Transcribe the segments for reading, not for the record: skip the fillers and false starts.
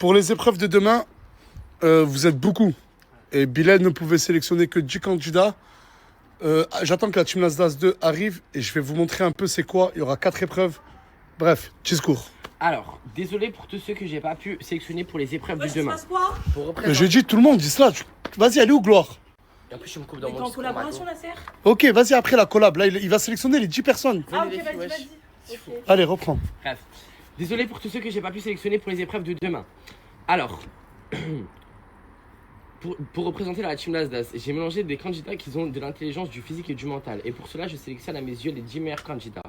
Pour les épreuves de demain, vous êtes beaucoup. Et Bilal ne pouvait sélectionner que 10 candidats. J'attends que la Team Nasdaq 2 arrive et je vais vous montrer un peu c'est quoi. Il y aura 4 épreuves. Bref, discours. Alors, désolé pour tous ceux que j'ai pas pu sélectionner pour les épreuves du demain. J'ai dit tout le monde, dis cela. Vas-y, allez où, Gloire? Et en plus, je me coupe dans Mais mon t'es en discours, collaboration, Margot. la serre? Ok, vas-y, après la collab. Là, il va sélectionner les 10 personnes. Ah, Venez, ok, les filles, vas-y, wesh. vas-y. Ok. Allez, reprends. Bref, désolé pour tous ceux que j'ai pas pu sélectionner pour les épreuves de demain. Alors, pour représenter la Team Nasdaq, j'ai mélangé des candidats qui ont de l'intelligence, du physique et du mental. Et pour cela, je sélectionne à mes yeux les 10 meilleurs candidats.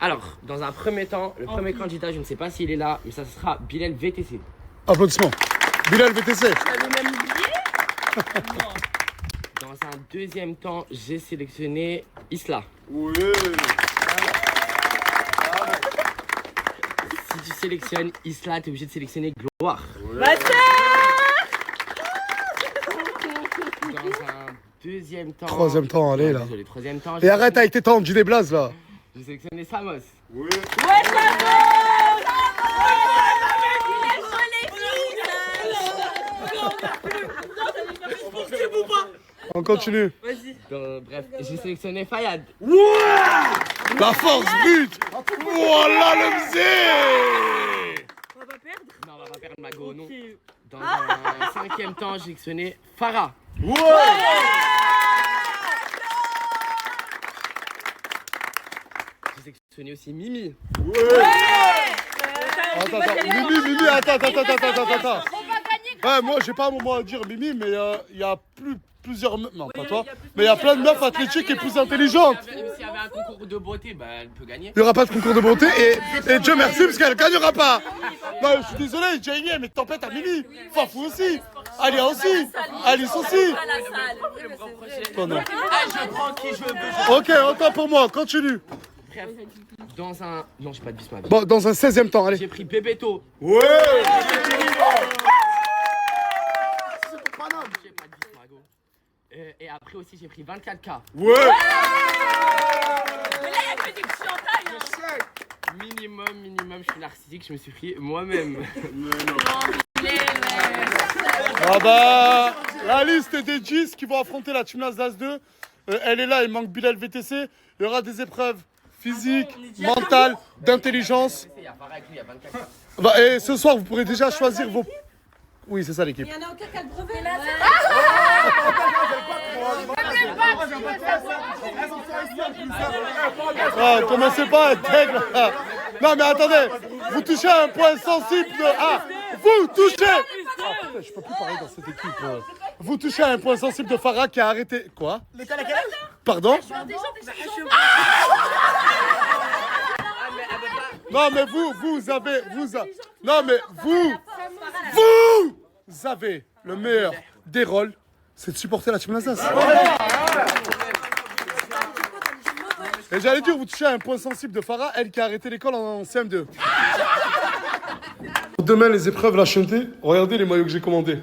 Alors, dans un premier temps, le premier candidat, je ne sais pas s'il est là, mais ça sera Bilal VTC. Applaudissements. Bilal VTC. T'avais même oublié? Dans un deuxième temps, j'ai sélectionné Isla. Oui. Si tu sélectionnes Isla, t'es obligé de sélectionner Gloire. Ma serre! Dans un deuxième temps... Troisième temps, allez, là. Désolé, troisième temps, Et arrête avec tes temps, du déblase, là. j'ai sélectionné Samos. Ouais, On continue. Vas-y. Bref, j'ai sélectionné Fayad. La force but. Voilà le bzé. On va pas perdre? Non, on va pas perdre Mago, non. Ok. Dans un cinquième temps, j'ai sélectionné Farah. J'ai sélectionné aussi Mimi. Attends, Mimi, attends. Ouais, moi, j'ai pas un moment à dire Mimi, mais il y a plusieurs meufs. Non, pas toi. Mais il y a plein de meufs athlétiques et plus intelligentes. S'il y avait un concours de beauté, bah, elle peut gagner. Il n'y aura pas de concours de beauté et Dieu merci parce qu'elle gagnera pas. Non, je suis désolé, j'ai gagné, mais tempête à Mimi. Fafou aussi. Alia aussi. Alice aussi. Toi, non. Je prends qui je veux. Ok, autant pour moi, continue. Bref, dans un... Non, j'ai pas de bismarck. Bon, dans un 16e temps, allez. J'ai pris Bébéto. Ouais. J'ai pas de bismarck. Et après aussi, j'ai pris 24K. Ouais. Mais là, il y a que des chantages. Minimum, je suis narcissique, je me suis pris moi-même. Ah bah, la liste des 10 qui vont affronter la Team Nasdaq 2, elle est là, il manque Bilal VTC. Il y aura des épreuves physiques, mentales, d'intelligence. Il y a Farah avec lui, il y a 24K. Bah, et ce soir, vous pourrez déjà choisir vos... Oui, c'est ça l'équipe. Il y en a aucun qui a le brevet. Ah, commencez pas à être deg, là. Non, mais attendez, vous touchez à un point sensible de... Ah, vous touchez... Ah, putain, je peux plus parler dans cette équipe. Vous touchez à un point sensible de Farah qui a arrêté... Quoi? Pardon? Non, mais vous avez... Non, mais vous avez le meilleur des rôles, c'est de supporter la Team Nasdaq. Et j'allais dire, vous touchez à un point sensible de Farah, elle qui a arrêté l'école en CM2. Demain, les épreuves, la chanter. Regardez les maillots que j'ai commandés.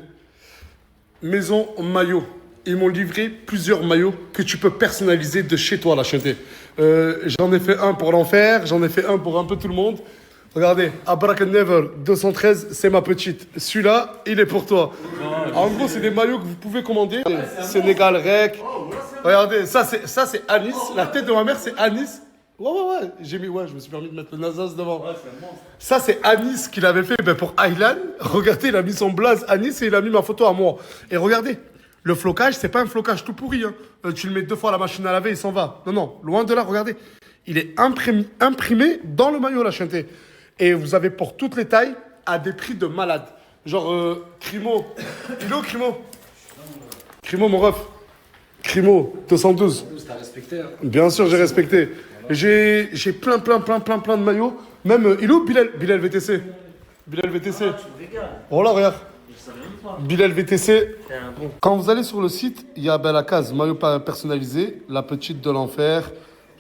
Maison maillot. Ils m'ont livré plusieurs maillots que tu peux personnaliser de chez toi, la chanter. J'en ai fait un pour l'enfer, j'en ai fait un pour un peu tout le monde. Regardez, Abrak Never 213, c'est ma petite. Celui-là, il est pour toi. En gros, c'est des maillots que vous pouvez commander. Sénégal Rec. Regardez, ça c'est Anis. La tête de ma mère, c'est Anis. Ouais. Je me suis permis de mettre le Nasas devant. Ça, c'est Anis qui l'avait fait pour Aylan. Regardez, il a mis son blaze Anis et il a mis ma photo à moi. Et regardez, le flocage, c'est pas un flocage tout pourri. Hein. Tu le mets 2 fois à la machine à laver, il s'en va. Non, loin de là, regardez. Il est imprimé dans le maillot, la chanté. Et vous avez pour toutes les tailles à des prix de malade. Genre, Crimo. Il est où, Crimo? Crimo, mon ref. Crimo, 212. T'as respecté, hein. Bien sûr, j'ai respecté. J'ai plein de maillots. Même, il est où Bilal VTC? Bilal VTC. Oh là, regarde. Bilal VTC. Quand vous allez sur le site, il y a la case maillot personnalisé, la petite de l'enfer,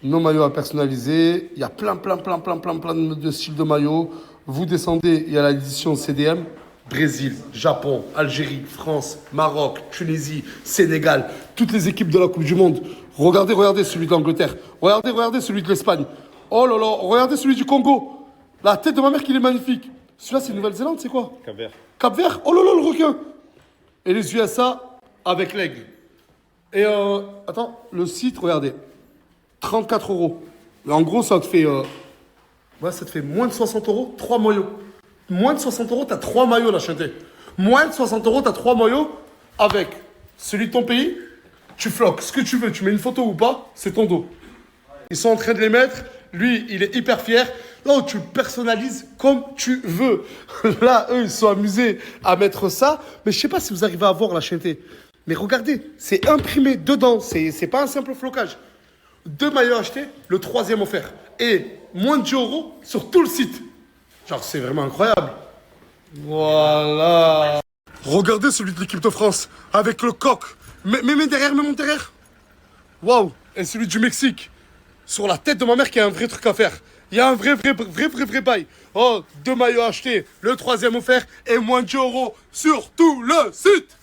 nos maillots à personnaliser. Il y a plein de styles de maillots. Vous descendez, il y a l'édition CDM. Brésil, Japon, Algérie, France, Maroc, Tunisie, Sénégal, toutes les équipes de la Coupe du Monde. Regardez celui de l'Angleterre. Regardez celui de l'Espagne. Oh là là, regardez celui du Congo. La tête de ma mère qu'il est magnifique. Celui-là, c'est Nouvelle-Zélande, c'est quoi? Cap-Vert. Cap-Vert? Oh là là, le requin! Et les USA avec l'aigle. Et attends, le site, regardez. 34 euros. En gros, ça te fait... ouais, ça te fait moins de 60 euros, 3 maillots. Moins de 60 euros, t'as 3 maillots, la chanté. Moins de 60 euros, t'as 3 maillots avec celui de ton pays. Tu floques ce que tu veux, tu mets une photo ou pas, c'est ton dos. Ils sont en train de les mettre. Lui, il est hyper fier. Non, tu le personnalises comme tu veux. Là, eux, ils sont amusés à mettre ça. Mais je sais pas si vous arrivez à voir la chanté. Mais regardez, c'est imprimé dedans. C'est pas un simple flocage. 2 maillots achetés, le 3e offert. Et moins de 10 euros sur tout le site. Genre, c'est vraiment incroyable. Voilà. Regardez celui de l'équipe de France, avec le coq. Mais derrière, même derrière. Waouh. Et celui du Mexique. Sur la tête de ma mère, qu'il y a un vrai truc à faire. Il y a un vrai bail. Oh, 2 maillots achetés, le 3e offert et moins de 10 euros sur tout le site.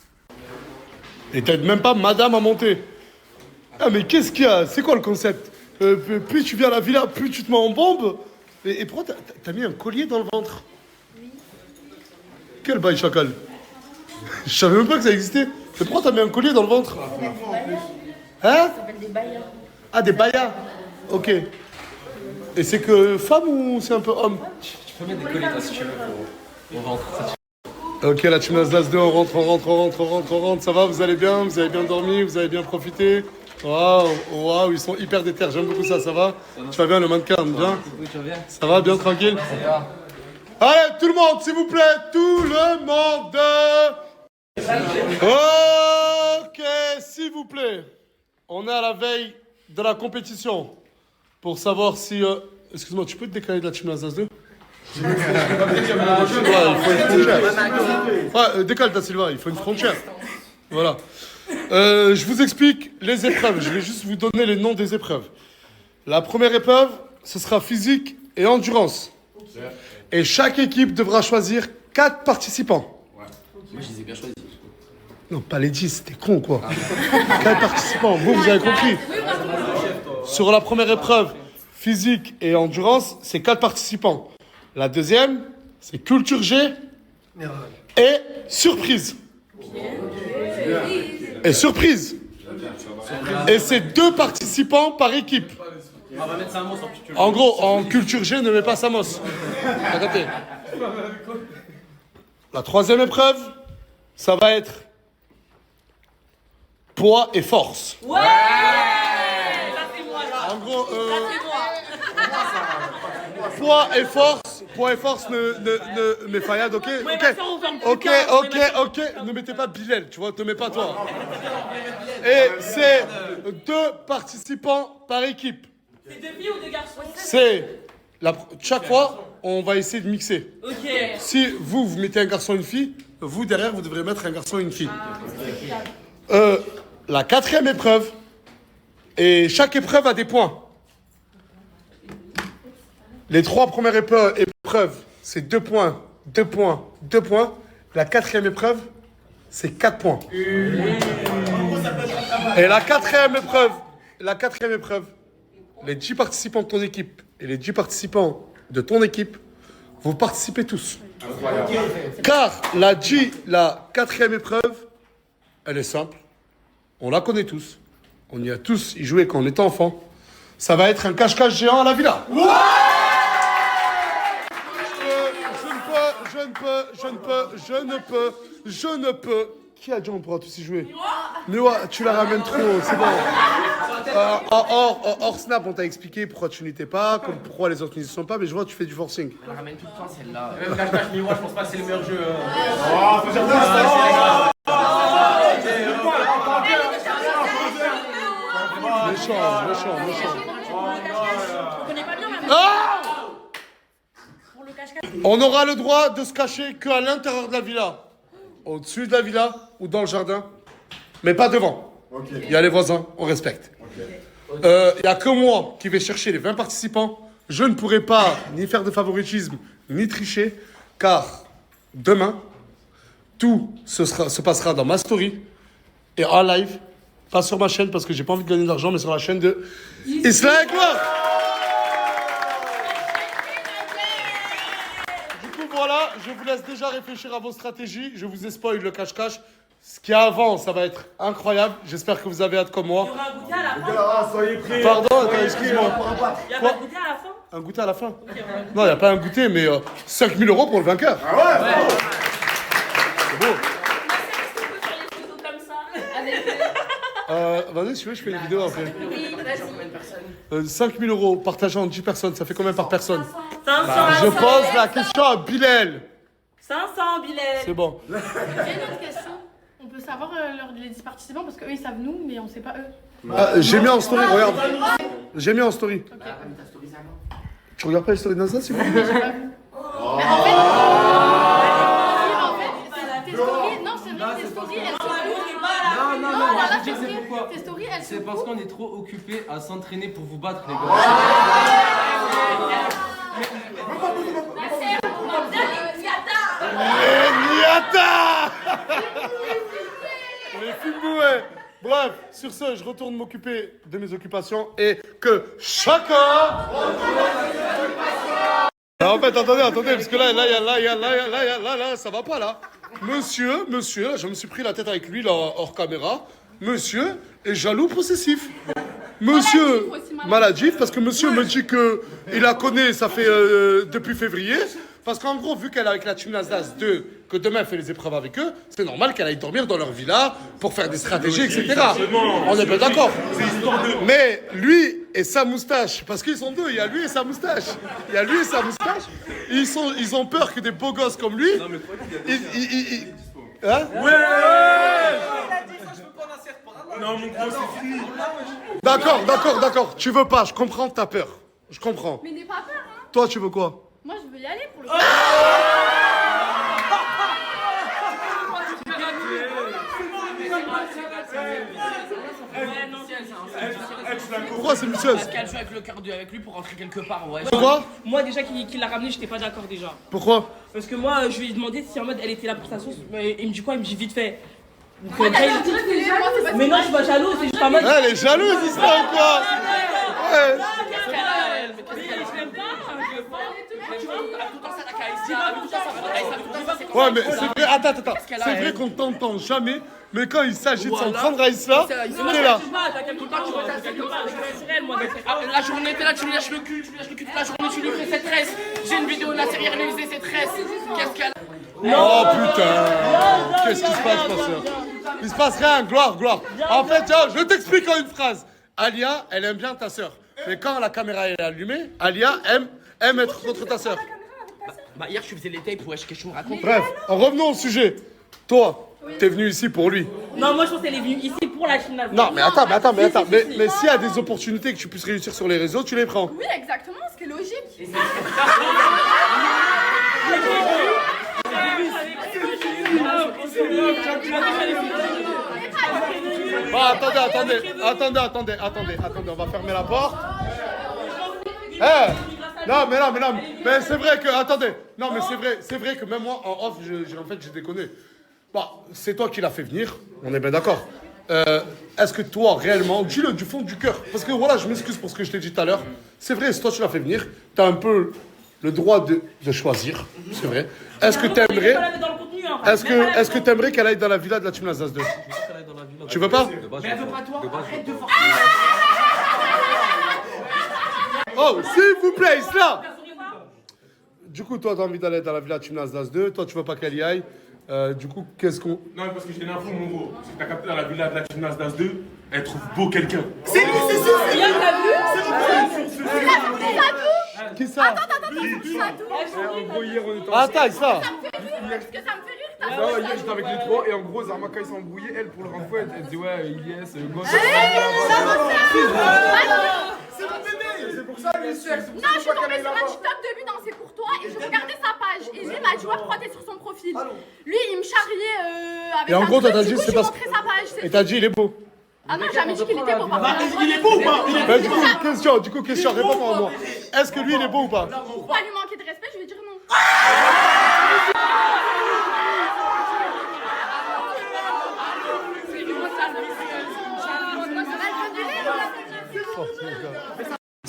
Et t'aides même pas madame à monter. Ah, mais qu'est-ce qu'il y a? C'est quoi le concept? Plus tu viens à la villa, plus tu te mets en bombe. Et pourquoi t'as mis un collier dans le ventre? Oui. Quel bail chacal? Je savais même pas que ça existait. Mais pourquoi t'as mis un collier dans le ventre? Hein? Ça s'appelle des baïas. Ah, des bayas. Ok. Et c'est que femme ou c'est un peu homme? Tu peux mettre des colliers toi si tu veux au ventre. Ok, la team Nasdaq 2, on rentre. Ça va, vous allez bien? Vous avez bien dormi? Vous avez bien profité? Waouh, ils sont hyper déter. J'aime beaucoup ça, ça va? Tu vas bien, le mannequin, bien? Oui, tu vas bien? Ça va, bien tranquille? Ça va. Allez, tout le monde, s'il vous plaît, tout le monde. Ok, s'il vous plaît. On est à la veille de la compétition. Pour savoir si... Excuse-moi, tu peux te décaler de la team Nasdaq 2? Ouais, il faut une frontière. Ouais, décale ta Silva, il faut une frontière. Voilà. Je vous explique les épreuves. Je vais juste vous donner les noms des épreuves. La première épreuve, ce sera physique et endurance. Et chaque équipe devra choisir 4 participants. Moi je les ai bien choisis. Non, pas les 10, t'es con quoi. 4 participants, vous avez compris. Sur la première épreuve, physique et endurance, c'est 4 participants. La deuxième, c'est culture G et surprise. Et surprise. Et c'est 2 participants par équipe. On va mettre ça à mot sans culture. En gros, en culture G, ne mets pas Samos. Regardez. La troisième épreuve, ça va être poids et force. Ouais. Ça c'est moi là. En gros, Ça c'est moi. poids et force, mais Fayad, ok? Ouais, Ok, ma soeur, on ferme plus ok, tard, ok, ne mettez pas Bilal, tu vois, te mets pas toi. Et c'est 2 participants par équipe. C'est deux filles ou deux garçons? Chaque fois, on va essayer de mixer. Ok. Si vous mettez un garçon et une fille, vous derrière, vous devrez mettre un garçon et une fille. La 4e épreuve, et chaque épreuve a des points. Les 3 premières épreuves, c'est 2 points, 2 points, 2 points. La 4e épreuve, c'est 4 points. Et la 4e épreuve, les 10 participants de ton équipe et les 10 participants de ton équipe, vous participez tous. Car la 4e épreuve, elle est simple. On la connaît tous. On y a tous y joué quand on était enfant. Ça va être un cache-cache géant à la villa. Je ne peux. Qui a dit on pourra tous y jouer? Mais ouais, tu la ramènes trop, c'est bon. Hors snap, on t'a expliqué pourquoi tu n'étais pas, pourquoi les autres n'y sont pas, mais je vois que tu fais du forcing. On la ramène tout le temps celle-là. Même cache-cache, mais moi je pense pas que c'est le meilleur jeu. Méchant. On connaît pas bien la pour le cache-cache. On aura le droit de se cacher qu'à l'intérieur de la villa. Au-dessus de la villa ou dans le jardin. Mais pas devant. Il y a les voisins, on respecte. Il n'y a que moi qui vais chercher les 20 participants. Je ne pourrai pas ni faire de favoritisme, ni tricher. Car demain, tout se passera dans ma story et en live. Pas sur ma chaîne parce que j'ai pas envie de gagner de l'argent, mais sur la chaîne de Isla et Gloire. Du coup, voilà, je vous laisse déjà réfléchir à vos stratégies. Je vous ai spoil le cache-cache. Ce qui est avant, ça va être incroyable. J'espère que vous avez hâte comme Il y moi. aura un goûter à la fin. Ah, soyez prêts. Pardon, attends, excuse-moi. Il y a pas de goûter à la fin. Un goûter à la fin? Non, il n'y a pas un goûter, mais 5 000 € pour le vainqueur. Ah ouais, C'est beau. Est-ce qu'on peut faire les photos comme ça Vas-y, si tu veux, je fais une vidéo après. Oui, vas-y. 5 000 € partagés en 10 personnes, ça fait combien par personne? 500. Je pose la question à Bilal. 500 billets. C'est bon. J'ai une autre question. On peut savoir les 10 participants parce qu'eux ils savent nous, mais on sait pas eux. J'ai mis en story, regarde. J'ai mis en story. Tu regardes pas les stories d'Insta, s'il vous plaît? En fait, tes stories, non, c'est vrai, tes stories, elles sont. Non, là, je vais te dire c'est pourquoi. tes stories, elles C'est sont. parce qu'on est trop occupés à s'entraîner pour vous battre, les gars. Niata. Les Fimboué. Bref, sur ce, je retourne m'occuper de mes occupations et que chacun. En fait, attendez, parce que là, ça va pas là. Monsieur, là, je me suis pris la tête avec lui là, hors caméra. Monsieur est jaloux possessif. Monsieur maladif, parce que monsieur me dit que il la connaît, ça fait depuis février. Parce qu'en gros, vu qu'elle est avec la Team Nasdaq 2, que demain elle fait les épreuves avec eux, c'est normal qu'elle aille dormir dans leur villa pour faire des stratégies, etc. On est bien d'accord. Mais lui et sa moustache, parce qu'ils sont deux, il y a lui et sa moustache. Ils ont peur que des beaux gosses comme lui. Hein? Non, mon gros, c'est fini. D'accord. Tu veux pas, je comprends, t'as peur. Je comprends. Mais n'aie pas peur, hein. Toi, tu veux quoi? Moi je veux y aller pour le. Pourquoi c'est mutueuse? Parce qu'elle joue avec le cœur avec lui pour rentrer quelque part, ouais. Pourquoi? Moi, déjà, qu'il l'a ramené, j'étais pas d'accord déjà. Pourquoi? Parce que moi, je lui ai demandé si en mode elle était là pour sa sauce. Mais il me dit quoi? Il me dit vite fait. Donc, Moi, c'est pas. mais non, je suis pas jaloux, c'est juste en mode. Elle est jalouse, Isla, ou quoi? Ouais. Qu'est-ce qu'elle a, elle? Mais qu'est-ce Mais qu'elle a? je l'aime pas, je veux pas. Tu vois, tout le temps, ça la Kaïsia, tout le temps, ça va la Kaïsia, tout le temps, c'est comme Ouais, ça. mais c'est vrai, attends. qu'elle a, C'est vrai elle? qu'on t'entend jamais, mais quand il s'agit de s'en Voilà. prendre à Isla, C'est- t'es là. Tout le temps, tu vois, quelque part, avec naturel, moi. Ah, la journée, t'es là, tu lui lâches le cul toute la journée, tu lui fais cette tresse. J'ai une vidéo de la série réalisée cette tresse. Qu'est-ce qu'elle a? Oh putain! Qu'est-ce qui se passe, ma soeur? Il se passe rien, gloire. En fait, tiens, je t'explique en une phrase. Alia, elle aime bien ta soeur. Mais quand la caméra est allumée, Alia aime être contre ta soeur. Bah, hier, je faisais les tapes, wesh, qu'est-ce que tu me racontes? Bref, revenons au sujet. Toi, t'es venu ici pour lui. Non, moi, je pense qu'elle est venue ici pour la Chine. Non, mais attends. Mais s'il y a des opportunités que tu puisses réussir sur les réseaux, tu les prends. Oui, exactement, ce qui est logique. Bon, attendez, on va fermer la porte. Non, mais c'est vrai que, attendez, non, mais c'est vrai que même moi, en off, j'ai déconné. Bon, c'est toi qui l'as fait venir, on est bien d'accord. Est-ce que toi, réellement, dis-le du fond du cœur, parce que voilà, je m'excuse pour ce que je t'ai dit tout à l'heure, c'est vrai, c'est toi qui l'as fait venir, t'as un peu le droit de choisir, c'est vrai. Est-ce que t'aimerais... Est-ce que t'aimerais qu'elle aille dans la villa de la Team Nasdaq 2? Tu veux pas? Mais elle veut pas toi, arrête de forcer. Oh, s'il vous plaît, Isla! Du coup, toi, t'as envie d'aller dans la villa Team Nasdaq 2, toi, tu veux pas qu'elle y aille. Du coup, qu'est-ce qu'on... Non, parce que j'ai une info, mon gros. C'est que t'as capté dans la villa de la Team Nasdaq 2, elle trouve beau quelqu'un. Qui ça? Attends, Isla! Parce que ça me fait rire, ta Non, hier j'étais avec les trois et en gros Zarma quand ils sont embrouillés, elle pour le renfort elle dit ouais Ilyes, gosse. C'est mon bébé. C'est pour ça elle est chère. Non, je suis tombée sur un TikTok de lui dans C'est pour toi et je regardais sa page. Et lui m'a dit ouais, pourquoi t'es sur son profil? Lui il me charriait avec Et en un gros, truc, t'as du dit, coup, c'est j'ai parce montré sa page. Et t'as dit, il est beau. Ah non, j'ai jamais dit qu'il était beau, papa. Il est beau ou pas? Bah, du coup, question, réponds-moi à moi. Est-ce que lui, il est beau ou pas? Pour pas lui manquer de respect, je vais dire non.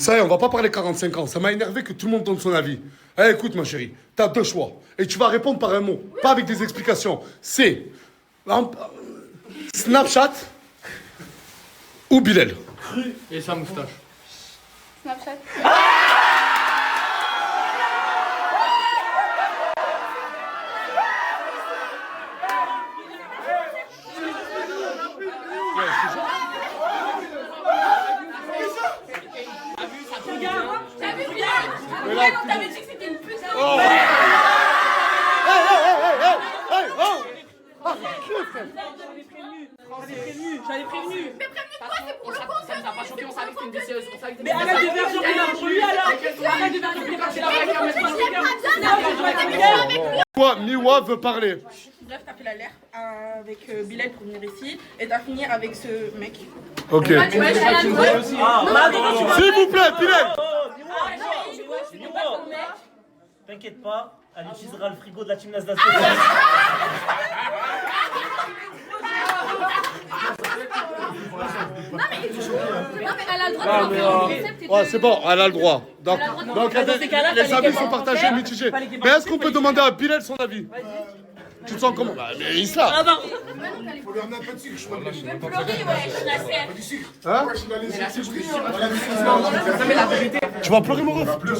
Ça y est, on va pas parler 45 ans. Ça m'a énervé que tout le monde donne son avis. Eh, écoute, ma chérie, t'as 2 choix. Et tu vas répondre par un mot, pas avec des explications. C'est Snapchat ou Bilal. Et sa moustache. Snapchat. On t'avait dit que c'était une pute. J'avais prévenu. Mais prévenu de quoi? C'est pour le compte. Ça nous a pas choqué, on savait que c'était une vicieuse. On savait que Mais arrête de faire genre pour lui alors. Arrête de faire genre pour lui. Quoi, Miwa veut parler. Bref, t'as fait la l'air avec Bilal pour venir ici et t'as fini avec ce mec. Ok. Tu vois, j'ai la loi. S'il vous plaît, Bilal. T'inquiète pas, elle utilisera le frigo de la team Nasdaq. Non, mais elle a le droit de faire un concept et Ouais, c'est bon, elle a le droit. Donc, ces cas-là, les fallait avis qu'elle sont parte. partagés, mitigés. Mais est-ce qu'on peut demander à Bilal son avis? Tu te sens comment? Bah, mais Isla. Faut lui ramener un peu de sucre, je crois. Hein? Non, mais la vérité. Tu vas pleurer, mon ref? Mais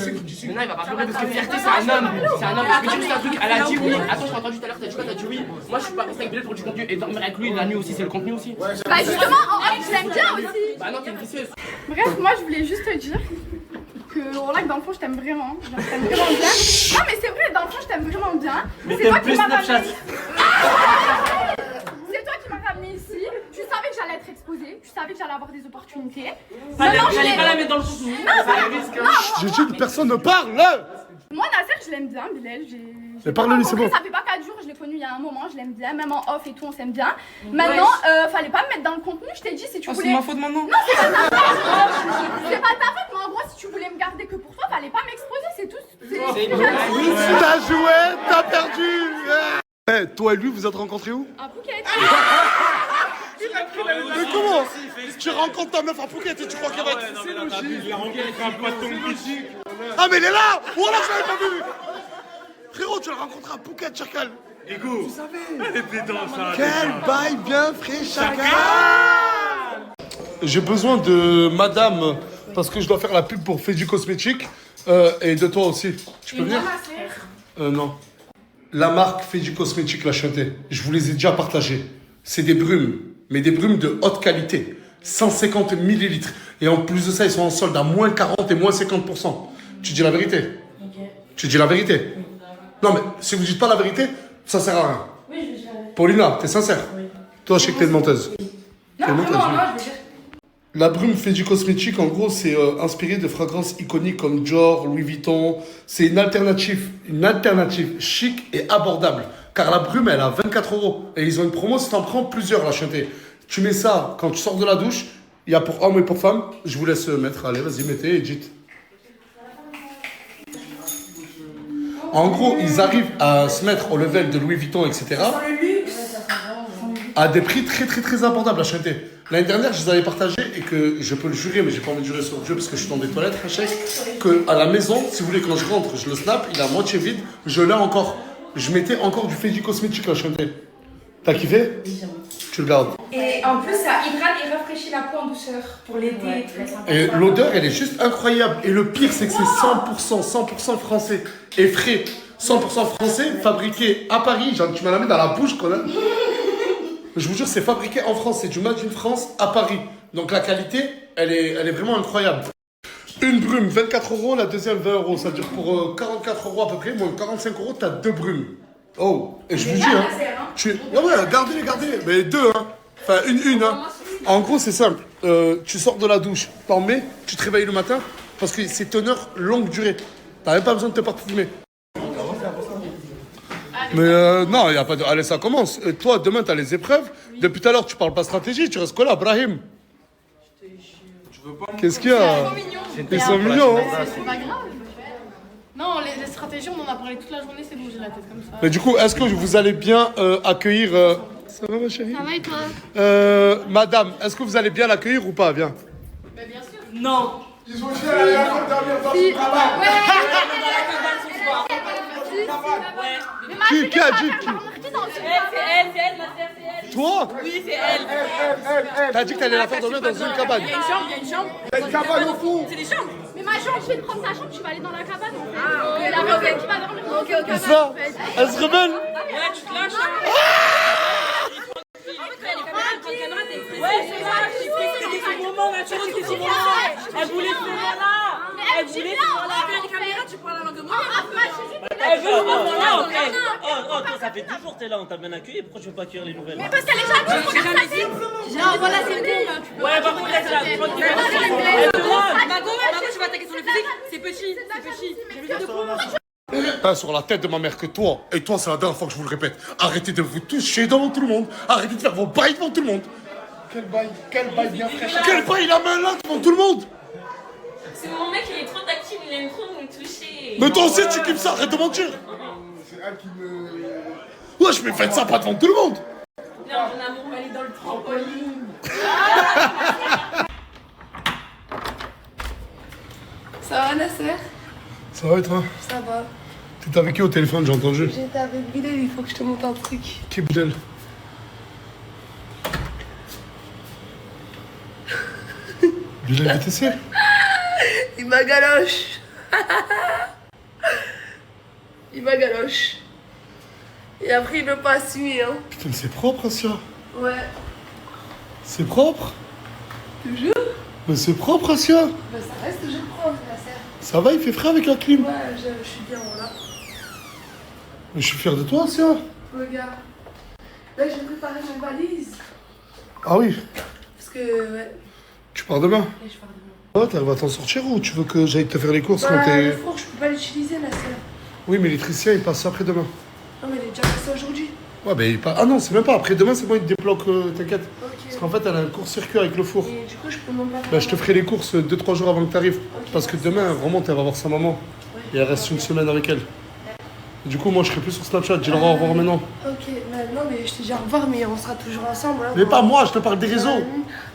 non, il va pas pleurer parce que fierté, c'est un homme. C'est un homme. Je peux dire juste un truc. Elle a dit oui. Attends, je t'ai entendu tout à l'heure. T'as dit quoi? T'as dit oui. Moi, je suis pas resté avec Bilal pour du contenu. Et dormir avec lui la nuit aussi, c'est le contenu aussi. Bah, justement, en off, je l'aime bien aussi. Bah non, t'es une vicieuse. Bref, moi, je voulais juste te dire que, voilà, que dans le fond, je t'aime vraiment. Genre, je t'aime vraiment bien. Non, mais c'est vrai, dans le fond, je t'aime vraiment bien. Mais C'est toi t'aimes qui plus m'as Snapchat. ramené. C'est toi qui m'as ramené ici. Tu savais que j'allais être exposée. Tu savais que j'allais avoir des opportunités. J'allais pas la mettre dans le contenu. J'ai dit que personne ne parle. Moi, Nasser, je l'aime bien, Bilal. Mais parle-lui, c'est bon. Ça fait pas 4 jours, je l'ai connu il y a un moment, je l'aime bien, même en off et tout, on s'aime bien. Maintenant, fallait pas me mettre dans le contenu, je t'ai dit si tu voulais. C'est ma faute maintenant. Non, c'est pas ta faute. C'est pas ta faute, mais en gros, si tu voulais me garder que pour toi, fallait pas m'exposer, c'est tout. T'as joué, t'as perdu. Eh, toi et lui, vous êtes rencontrés où? À Phuket. Mais comment? Tu rencontres ta meuf à Phuket et tu crois qu'elle va être... C'est logique. Ah, mais elle est là. Voilà, je l'avais pas vu. Frérot, tu l'as rencontré à Phuket, Chacal. Ego. Elle était dans ça. Quel bail bien frais, Chacal. J'ai besoin de madame, parce que je dois faire la pub pour Fedi Cosmétique, et de toi aussi. Tu peux venir? Non. La marque Fedi Cosmétique l'a chanté. Je vous les ai déjà partagés. C'est des brumes, mais des brumes de haute qualité. 150 millilitres. Et en plus de ça, ils sont en solde à moins 40 et moins 50%. Tu dis la vérité? Tu dis la vérité? Non, mais si vous dites pas la vérité, ça sert à rien. Oui, je vais dire. Paulina, t'es sincère? Toi, je sais que t'es une menteuse. Non, vraiment, moi, je vais dire. La brume Fedi Cosmétique, en gros, c'est inspiré de fragrances iconiques comme Dior, Louis Vuitton. C'est une alternative chic et abordable. Car la brume, elle a 24 €. Et ils ont une promo si t'en prends plusieurs, la chanter. Tu mets ça quand tu sors de la douche. Il y a pour hommes et pour femmes. Je vous laisse mettre. Allez, vas-y, mettez et dites. En gros, ils arrivent à se mettre au level de Louis Vuitton, etc. À des prix très très très abordables à chanter. L'année dernière, je les avais partagés et que je peux le jurer, mais j'ai pas envie de jurer sur Dieu parce que je suis dans des toilettes, Hachek, que à la maison, si vous voulez, quand je rentre, je le snap, il est à moitié vide, je l'ai encore. Je mettais encore du Fedi Cosmétique à chanter. T'as kiffé? Tu le gardes. Et en plus, ça hydrate et rafraîchit la peau en douceur pour l'été. Très sympa. Et l'odeur, elle est juste incroyable. Et le pire, c'est que c'est 100% français et frais. 100% français, fabriqué à Paris. Genre, tu m'as la mis dans la bouche quand même. Je vous jure, c'est fabriqué en France. C'est du Made in France à Paris. Donc la qualité, elle est vraiment incroyable. Une brume, 24 €, la deuxième 20 €. Ça veut dire pour 44 € à peu près, moins 45 €, t'as 2 brumes. Oh, et je vous dis, hein. Non, ouais, gardez-les. Mais 2, hein. Enfin, une, hein. En gros, c'est simple. Tu sors de la douche, t'en mets, tu te réveilles le matin, parce que c'est teneur longue durée. T'as même pas besoin de te parfumer. Mais non, il n'y a pas de... Allez, ça commence. Et toi, demain, tu as les épreuves. Depuis tout à l'heure, tu parles pas stratégie. Tu restes quoi là, Brahim? Qu'est-ce qu'il y a? Ils sont mignons. Hein. C'est pas grave. Non, les stratégies, on en a parlé toute la journée, c'est bon, j'ai la tête comme ça. Mais du coup, est-ce que vous allez bien accueillir... Ça va, ma chérie? Ça va et toi? Madame, est-ce que vous allez bien l'accueillir ou pas? Viens. Bah, bien sûr. Non. Ils ont dit elle allait dormir dans le travail. Mais ma Qui chérie, a ça dit va qui? faire marquer dans une C'est elle, ma sœur, c'est elle. Toi? Oui, c'est elle. T'as dit que t'allais la faire dormir dans une cabane. Il y a une chambre, il y a une chambre. Il y a une cabane au fond. C'est des chambres. Mais ma chambre, je vais te prendre ta chambre, tu vas aller dans la cabane en fait. Et la personne qui va dormir dans la cabane. Ça, elle se rebelle. Ouais, tu te lâches. Ouais, c'est ça, c'était son moment, naturel, c'était son moment. Elle voulait se faire là. Elle voulait se faire là. Les caméras, tu prends la langue de moi. Elle veut le moment là, Oh, toi, ça fait 2 jours que t'es là, on t'a bien accueilli, pourquoi tu veux pas accueillir les nouvelles? Mais parce qu'elle est jalouse, regarde sa tête. Non, voilà, c'est bon. Ouais, par contre, elle est Mago, tu vas attaquer sur le physique. C'est petit, c'est petit. J'ai vu de fou. Sur la tête de ma mère que toi. Et toi, c'est la dernière fois que je vous le répète. Arrêtez de vous toucher devant tout le monde. Arrêtez de faire vos bails devant tout le monde. Quel bail bien fraîche. Quel bail la main là devant tout le monde. C'est mon mec, il est trop tactile, il aime trop me toucher. Mais toi aussi, tu kiffes ça, arrête de mentir. C'est elle qui me... Wesh, mais faites ça pas devant tout le monde. Non, mon amour va aller dans le trampoline. Ça va, Nasser? Ça va et toi? Ça va. T'étais avec qui au téléphone, j'ai entendu? J'étais avec Bilal, il faut que je te montre un truc. Qui est Bilal? Bilal VTC? Il m'a galoche. Il m'a galoche. Et après, il veut pas assumer, hein. Putain, mais c'est propre, Asia. Ouais. C'est propre? Toujours? Mais c'est propre, Asia. Bah, ça reste toujours propre, Nasser. Ça va, il fait frais avec la clim. Ouais, je suis bien, voilà. Mais je suis fier de toi, Asia. Regarde. Là, j'ai préparé mes valises. Ah oui, Parce que, ouais. tu pars demain. Et je pars demain. Oh, t'arrives à t'en sortir ou tu veux que j'aille te faire les courses quand Bah, t'es... le four, je peux pas l'utiliser, Nasser. Oui, mais l'électricien, il passe après demain. Non, mais il est déjà passé aujourd'hui. Ouais, mais il passe... Ah non, c'est même pas. Après demain, c'est bon, il te débloque, t'inquiète. Ok. Parce qu'en fait, elle a un court-circuit avec le four. Et du coup, je peux même pas faire. Bah, je te ferai les courses 2-3 jours avant que t'arrives. Ok. Parce que demain, elle remonte, elle va voir sa maman. Et elle reste une semaine avec elle. Et du coup, moi, je serai plus sur Snapchat. Dis-leur au revoir maintenant. Ok, bah, non, mais je te dis au revoir, mais on sera toujours ensemble. Hein, Mais pas moi, je te parle des réseaux.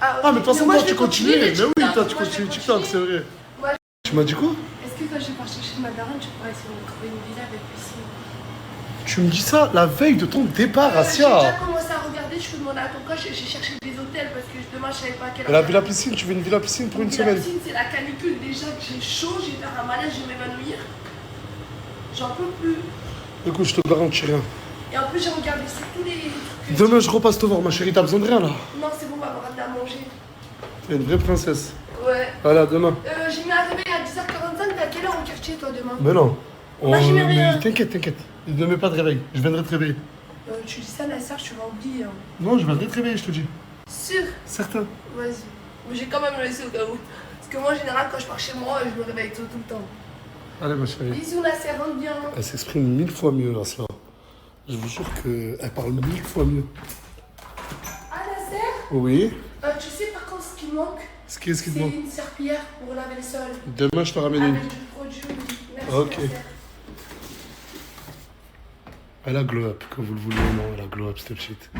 Ah, Ah, mais de toute façon, moi, toi, je tu vais continues. continuer Mais les oui, TikTok. toi, tu Moi, je continues vais TikTok, c'est continuer. vrai. Ouais. Tu m'as dit quoi? Est-ce que quand je vais partir chez ma daronne, tu pourrais essayer de me trouver une villa avec piscine? Tu me dis ça la veille de ton départ, J'ai déjà Asia. commencé à regarder, je peux demander à ton coach, j'ai cherché des hôtels parce que demain je savais pas à quelle Et la villa piscine, tu veux une villa piscine pour une La semaine? piscine, c'est la canicule déjà que j'ai chaud, j'ai faire un malaise, je vais m'évanouir. J'en peux plus. Écoute, je te garantis rien. Et en plus, j'ai regardé sur tous les trucs. Demain, je repasse te voir, ma chérie. T'as besoin de rien, là? Non, c'est bon, on va me ramener à manger. T'es une vraie princesse. Ouais. Voilà, demain. J'ai mis un réveil à 10h45, t'es à quelle heure au quartier toi demain? Mais non. Bah, j'y mets rien. Mais t'inquiète, t'inquiète. Ne mets pas de réveil. Je viendrai te réveiller. Tu dis ça, Nasser, tu vas oublier. Hein. Non, je viendrai te réveiller, je te dis. Sûr? Certain. Vas-y. Mais j'ai quand même laissé au cas où. Parce que moi, en général, quand je pars chez moi, je me réveille tout le temps. Allez, ma chérie. Bisous, Nasser, rentre bien. Elle s'exprime 1000 fois mieux, là, cela. Je vous jure qu'elle parle 1000 fois mieux. Ah, Nasser? Oui. Tu sais par contre ce qui manque? Qu'est-ce qui C'est te manque? une serpillière pour laver le sol. Demain, je te ramène une. Avec du produit. Merci, Ok. Nasser. Elle a glow up, que vous le voulez ou non, elle a glow up, cette petite.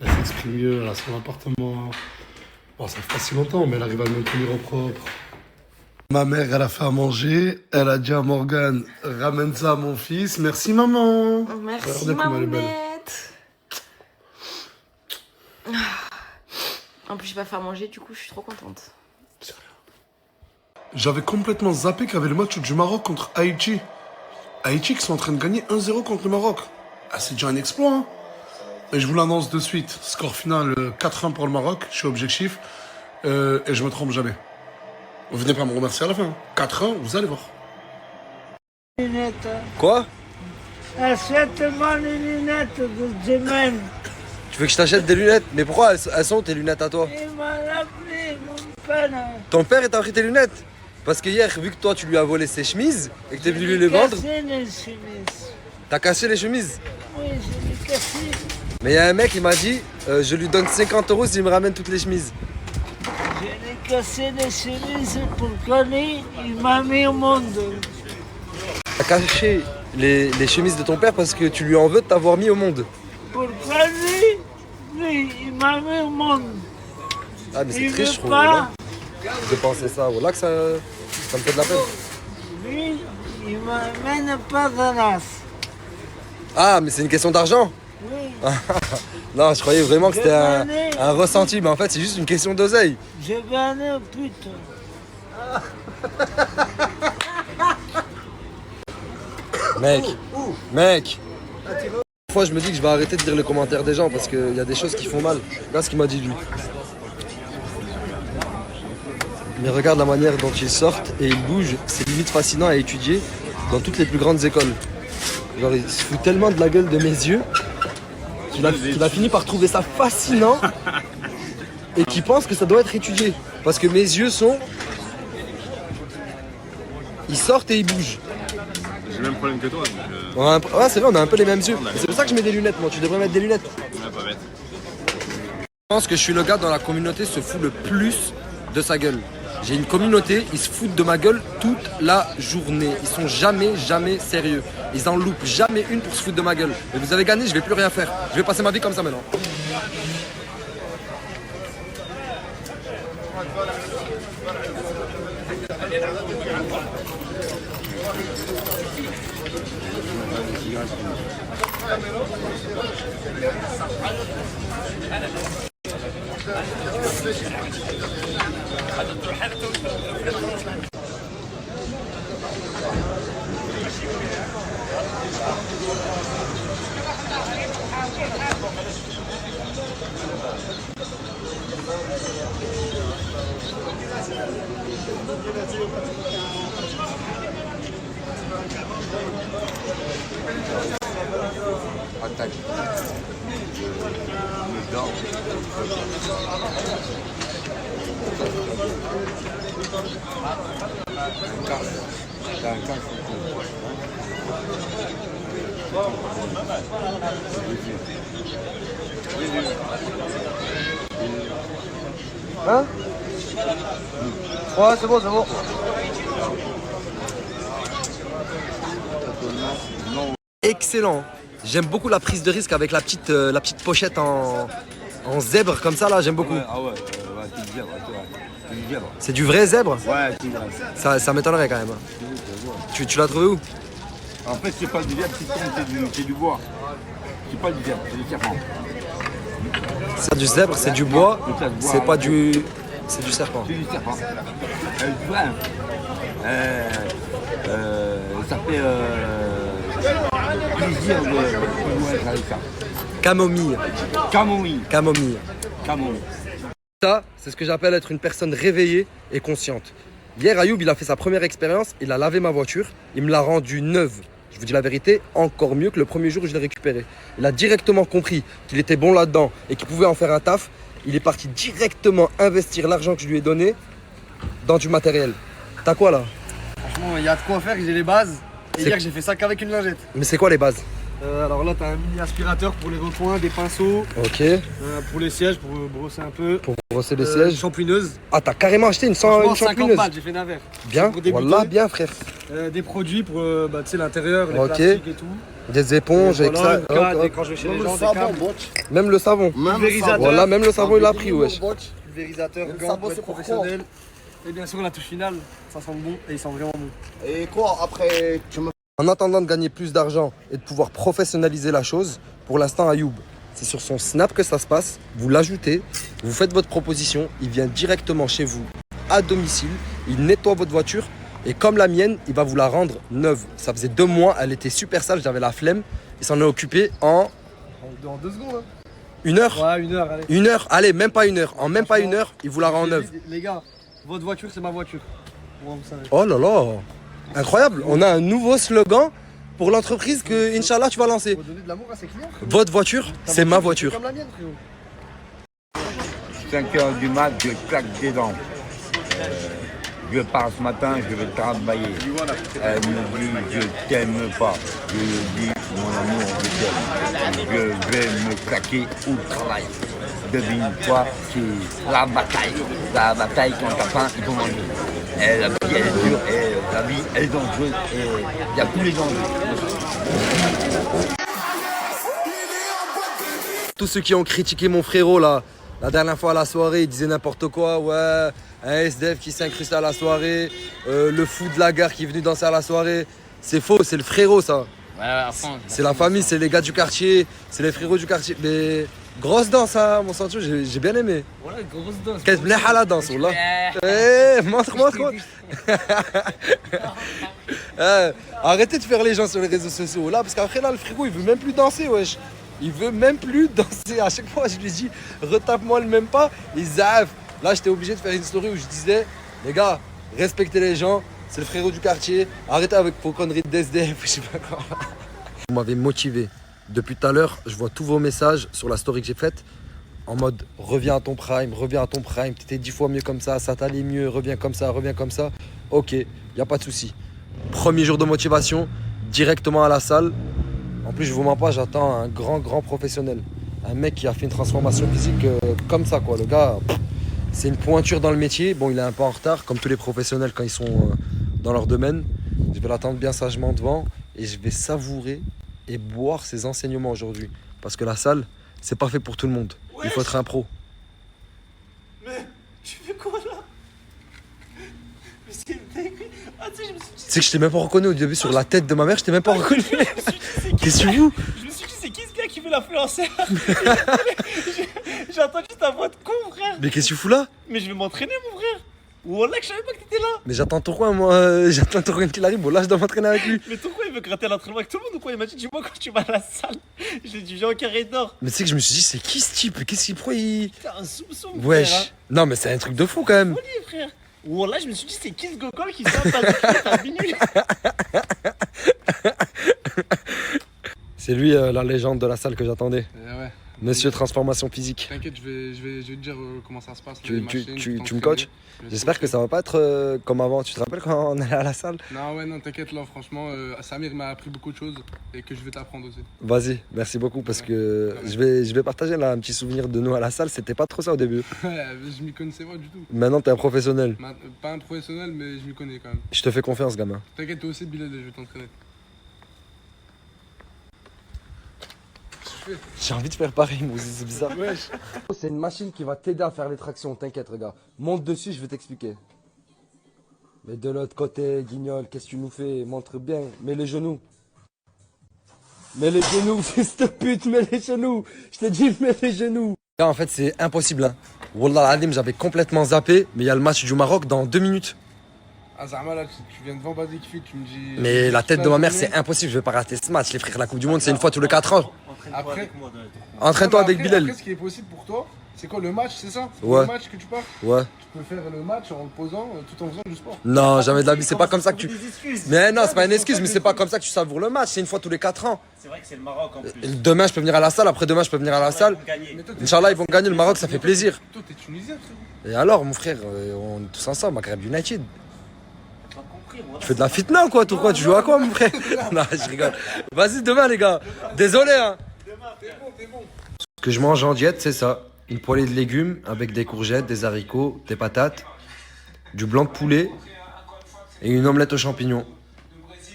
Elle s'exprime mieux, elle a son appartement. Bon, ça fait pas si longtemps, mais elle arrive à le maintenir au propre. Ma mère, elle a fait à manger. Elle a dit à Morgane, ramène ça à mon fils. Merci, maman. Merci, Regardez comme elle est belle. mamounette. En plus, j'ai pas fait à manger, du coup, je suis trop contente. C'est rien. J'avais complètement zappé qu'il y avait le match du Maroc contre Haïti. Haïti qui sont en train de gagner 1-0 contre le Maroc. Ah, c'est déjà un exploit, hein. Et je vous l'annonce de suite. Score final 4-1 pour le Maroc. Je suis objectif. Et je me trompe jamais. Vous venez pas me remercier à la fin. Hein. 4-1, vous allez voir. Quoi? Achète-moi les lunettes de Jemen. Tu veux que je t'achète des lunettes? Mais pourquoi elles sont tes lunettes à toi? Il m'a appelé, mon père. Ton père t'a pris tes lunettes? Parce que hier, vu que toi tu lui as volé ses chemises et que t'es venu les vendre, Cassé les chemises. t'as cassé les chemises. Oui, je l'ai cassé. Mais il y a un mec, il m'a dit, je lui donne 50 € s'il me ramène toutes les chemises. Je l'ai cassé les chemises pour lui, il m'a mis au monde. T'as caché les chemises de ton père parce que tu lui en veux de t'avoir mis au monde. Pourquoi lui, il m'a mis au monde. Ah mais c'est Il triste, je veut trouve. pas, là. de penser ça. Voilà que ça me fait de la peine. Lui, il m'amène pas d'Anas. Ah, mais c'est une question d'argent? Oui. Non, je croyais vraiment que c'était un ressenti, mais en fait, c'est juste une question d'oseille. Je vais aller au pute. Mec. Parfois, je me dis que je vais arrêter de lire les commentaires des gens parce qu'il y a des choses qui font mal. Regarde ce qu'il m'a dit, lui. Mais regarde la manière dont ils sortent et ils bougent. C'est limite fascinant à étudier dans toutes les plus grandes écoles. Genre, il se fout tellement de la gueule de mes yeux qu'il a fini par trouver ça fascinant et qu'il pense que ça doit être étudié. Parce que mes yeux sont... Ils sortent et ils bougent. J'ai le même problème que toi. Ouais, c'est vrai, on a un peu les mêmes yeux. C'est pour ça que je mets des lunettes, moi. Tu devrais mettre des lunettes. Ouais, pas bête. Je pense que je suis le gars dans la communauté se fout le plus de sa gueule. J'ai une communauté, ils se foutent de ma gueule toute la journée. Ils sont jamais sérieux. Ils en loupent jamais une pour se foutre de ma gueule. Et vous avez gagné, je vais plus rien faire. Je vais passer ma vie comme ça maintenant. Hein? Ouais, c'est bon. Excellent. J'aime beaucoup la prise de risque avec la petite pochette en zèbre comme ça là, j'aime beaucoup. C'est du zèbre, c'est du zèbre. C'est du vrai zèbre? Ouais, c'est vrai. Ça m'étonnerait quand même. Tu l'as trouvé où? En fait, c'est pas du zèbre, c'est du bois. C'est pas du zèbre, c'est du serpent. C'est du zèbre, c'est du bois, c'est pas du... C'est du serpent. C'est du serpent. Du vrai. Ça fait plaisir de jouer avec ça. Camomille. Ça, c'est ce que j'appelle être une personne réveillée et consciente. Hier, Ayoub, il a fait sa première expérience, il a lavé ma voiture, il me l'a rendue neuve. Je vous dis la vérité, encore mieux que le premier jour où je l'ai récupéré. Il a directement compris qu'il était bon là-dedans et qu'il pouvait en faire un taf. Il est parti directement investir l'argent que je lui ai donné dans du matériel. T'as quoi là? Franchement, il y a de quoi faire, j'ai les bases. Et hier, j'ai fait ça qu'avec une lingette. Mais c'est quoi les bases? Alors là, t'as un mini aspirateur pour les recoins, des pinceaux. Ok. Pour les sièges, pour brosser un peu. Pour brosser les sièges. Une shampouineuse. Ah, t'as carrément acheté une shampouineuse? 50 balles, j'ai fait navet. Bien, voilà, bien frère. Des produits pour l'intérieur, les plastiques et tout. Des éponges, et voilà, ça. quand je vais chez les gens, des câbles. Même le savon. Voilà, même le savon, il a pris, wesh. Pulvérisateur, gants pour être professionnel. Et bien sûr, la touche finale, ça sent bon et il sent vraiment bon. Et quoi, après, En attendant de gagner plus d'argent et de pouvoir professionnaliser la chose, pour l'instant, Ayoub, c'est sur son Snap que ça se passe. Vous l'ajoutez, vous faites votre proposition, il vient directement chez vous, à domicile, il nettoie votre voiture et comme la mienne, il va vous la rendre neuve. Ça faisait 2 mois, elle était super sale, j'avais la flemme. Il s'en est occupé en 2 secondes. Hein. 1 heure? Ouais, 1 heure, allez. 1 heure? Allez, même pas 1 heure. En même pas 1 heure, il vous la rend neuve. Les gars, votre voiture, c'est ma voiture. Bon, vous savez. Oh là là, incroyable. On a un nouveau slogan pour l'entreprise que, Inch'Allah, tu vas lancer. Faut donner de l'amour à ses clients. Votre voiture, c'est ma voiture. Comme la mienne, frérot. 5 h du mat, je claque des dents. Je pars ce matin, je vais travailler. Elle me dit, je t'aime pas. Je lui dis, mon amour, je t'aime. Je vais me claquer au travail. Devine quoi, c'est la bataille. La bataille quand t'as faim, il faut manger. Et la vie, elle est dure, et la vie, elle est dangereuse, et il y a tous les dangers. Tous ceux qui ont critiqué mon frérot là, La dernière fois à la soirée, il disait n'importe quoi. Ouais, un SDF qui s'incruste à la soirée. Le fou de la gare qui est venu danser à la soirée. C'est faux, c'est le frérot, ça. Ouais, à fond. C'est la famille, c'est les gars du quartier, c'est les frérots du quartier. Mais grosse danse, hein, mon Sancho, j'ai bien aimé. Ouais, grosse danse. Qu'est-ce que la danse, là? Montre-moi. Arrêtez de faire les gens sur les réseaux sociaux, là, parce qu'après, là, le frérot, il veut même plus danser, wesh. Il veut même plus danser. À chaque fois, je lui dis, retape-moi le même pas. Il zaf. Là, j'étais obligé de faire une story où je disais, les gars, respectez les gens. C'est le frérot du quartier. Arrêtez avec vos conneries d'SDF, je sais pas quoi. Vous m'avez motivé. Depuis tout à l'heure, je vois tous vos messages sur la story que j'ai faite. En mode, reviens à ton prime. T'étais 10 fois mieux comme ça t'allait mieux, reviens comme ça. Ok, y a pas de souci. Premier jour de motivation, directement à la salle. En plus, je vous mens pas, j'attends un grand professionnel. Un mec qui a fait une transformation physique comme ça, quoi. Le gars, c'est une pointure dans le métier. Bon, il est un peu en retard, comme tous les professionnels quand ils sont dans leur domaine. Je vais l'attendre bien sagement devant et je vais savourer et boire ses enseignements aujourd'hui. Parce que la salle, c'est pas fait pour tout le monde. Il faut être un pro. Mais tu fais quoi là? Mais c'est une dinguerie. Ah, tu sais, je me suis dit. Tu sais que je t'ai même pas reconnu au début sur la tête de ma mère, je t'ai même pas reconnu. Qu'est-ce que tu fous? Je me suis dit, c'est qui ce gars qui veut l'influencer? J'ai entendu ta voix de con, frère. Mais qu'est-ce que tu fous là? Mais je vais m'entraîner, mon frère. Wallah, que je savais pas que t'étais là. Mais j'attends ton coin, moi. J'attends ton coin qu'il arrive. Bon, là, je dois m'entraîner avec lui. Mais ton coin, il veut gratter l'entraînement avec tout le monde ou quoi? Il m'a dit, dis-moi quand tu vas à la salle. J'ai dit, viens en carré d'or. Mais tu sais que je me suis dit, c'est qui ce type? Qu'est-ce qu'il prend? T'as un soupçon, Wesh. frère. Hein. Non, mais c'est un truc de fou quand même. Folie, frère. Wallah, je me suis dit, c'est qui ce gokol qui sort ta minute? C'est lui la légende de la salle que j'attendais. Ouais. Monsieur Transformation Physique. T'inquiète, je vais te dire comment ça se passe. Tu me coaches? J'espère que ça va pas être comme avant. Tu te rappelles quand on allait à la salle? Non, t'inquiète, là, franchement, Samir m'a appris beaucoup de choses et que je vais t'apprendre aussi. Vas-y, merci beaucoup parce que je vais partager là un petit souvenir de nous à la salle. C'était pas trop ça au début. Ouais, je m'y connaissais pas du tout. Maintenant, t'es un professionnel. Pas un professionnel, mais je m'y connais quand même. Je te fais confiance, gamin. T'inquiète, toi aussi, Bilal, je vais t'entraîner. J'ai envie de faire pareil, moi, c'est bizarre. Wesh. C'est une machine qui va t'aider à faire les tractions, t'inquiète, regarde. Monte dessus, je vais t'expliquer. Mais de l'autre côté, Guignol, qu'est-ce que tu nous fais? Montre bien, mets les genoux. Mets les genoux, fils de pute, mets les genoux. Je t'ai dit, mets les genoux. Là, en fait, c'est impossible. Hein. Wallah al-Adim, j'avais complètement zappé, mais il y a le match du Maroc dans 2 minutes. Ah, Zama, là, tu viens devant Basic Fit, tu me dis. Mais la tête de ma mère, c'est impossible, je vais pas rater ce match. Les frères, la Coupe du Monde, c'est une fois tous les 4 ans. Après, entraîne-toi avec Bilal. Après, ce qui est possible pour toi, c'est quoi le match, c'est ça? Ouais. Le match que tu pars? Ouais. Tu peux faire le match en le posant tout en faisant du sport. Non, jamais de la vie, c'est pas comme ça que tu. Mais non, c'est pas une excuse, mais c'est pas comme ça que tu savoures le match, c'est une fois tous les 4 ans. C'est vrai que c'est le Maroc en plus. Demain, je peux venir à la salle, après-demain, je peux venir à la salle. Inch'Allah, ils vont gagner, le Maroc, ça fait plaisir. Toi, t'es tunisien, frère. Et alors, mon frère, on est tous ensemble, Maghreb United. Tu fais de la fitna ou quoi, tout quoi? Tu joues à quoi, mon frère? Non, je rigole. Vas-y, demain, les gars. Désolé, hein. T'es bon. Ce que je mange en diète, c'est ça. Une poêlée de légumes avec des courgettes, des haricots, des patates, du blanc de poulet et une omelette aux champignons.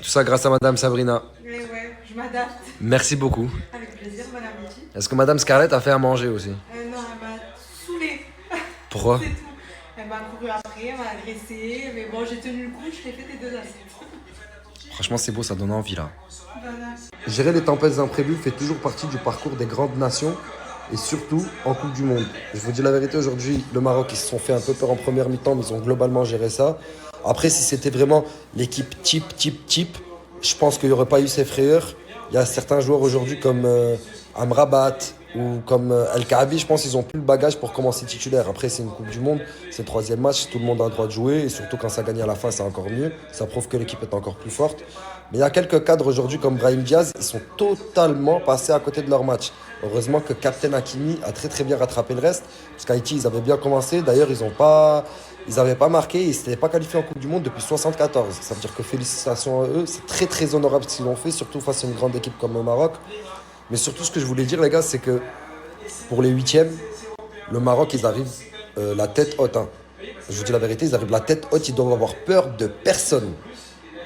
Tout ça grâce à Madame Sabrina. Ouais, je m'adapte. Merci beaucoup. Avec plaisir, bon appétit. Est-ce que Madame Scarlett a fait à manger aussi? Non, elle m'a saoulée. Pourquoi? C'est tout. Elle m'a couru après, elle m'a agressée, mais bon, j'ai tenu le coup, je t'ai fait tes 2 assiettes. Franchement, c'est beau, ça donne envie là. Gérer les tempêtes imprévues fait toujours partie du parcours des grandes nations et surtout en Coupe du Monde. Je vous dis la vérité, aujourd'hui, le Maroc, ils se sont fait un peu peur en première mi-temps, mais ils ont globalement géré ça. Après, si c'était vraiment l'équipe type, je pense qu'il n'y aurait pas eu ces frayeurs. Il y a certains joueurs aujourd'hui comme Amrabat ou comme El Kaabi, je pense qu'ils n'ont plus le bagage pour commencer titulaire. Après, c'est une Coupe du Monde, c'est le 3e match, tout le monde a le droit de jouer. Et surtout quand ça gagne à la fin, c'est encore mieux. Ça prouve que l'équipe est encore plus forte. Mais il y a quelques cadres aujourd'hui comme Brahim Diaz, ils sont totalement passés à côté de leur match. Heureusement que Captain Hakimi a très bien rattrapé le reste. Parce qu'Haïti, ils avaient bien commencé. D'ailleurs, ils n'avaient pas marqué, ils ne s'étaient pas qualifiés en Coupe du Monde depuis 1974. Ça veut dire que félicitations à eux. C'est très honorable ce qu'ils ont fait, surtout face à une grande équipe comme le Maroc. Mais surtout, ce que je voulais dire, les gars, c'est que pour les 8e, le Maroc, ils arrivent la tête haute. Hein. Je vous dis la vérité, ils arrivent la tête haute, ils doivent avoir peur de personne.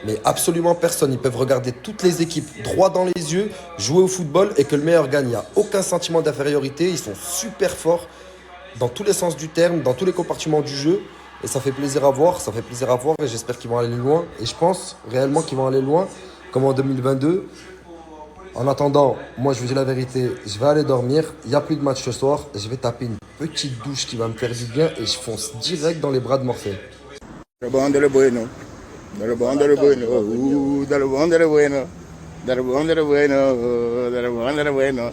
Mais absolument personne. Ils peuvent regarder toutes les équipes droit dans les yeux, jouer au football et que le meilleur gagne. Il n'y a aucun sentiment d'infériorité, ils sont super forts. dans tous les sens du terme, dans tous les compartiments du jeu. Et ça fait plaisir à voir, et j'espère qu'ils vont aller loin. Et je pense réellement qu'ils vont aller loin, comme en 2022. En attendant, moi je vous dis la vérité, je vais aller dormir, il n'y a plus de match ce soir, je vais taper une petite douche qui va me faire du bien et je fonce direct dans les bras de Morphée. Dans le bon, dans le bueno. Dans le bon, dans le bueno. Dans le bon, dans le bueno. Dans le bon, dans le bueno. Dans le bon, dans le bueno.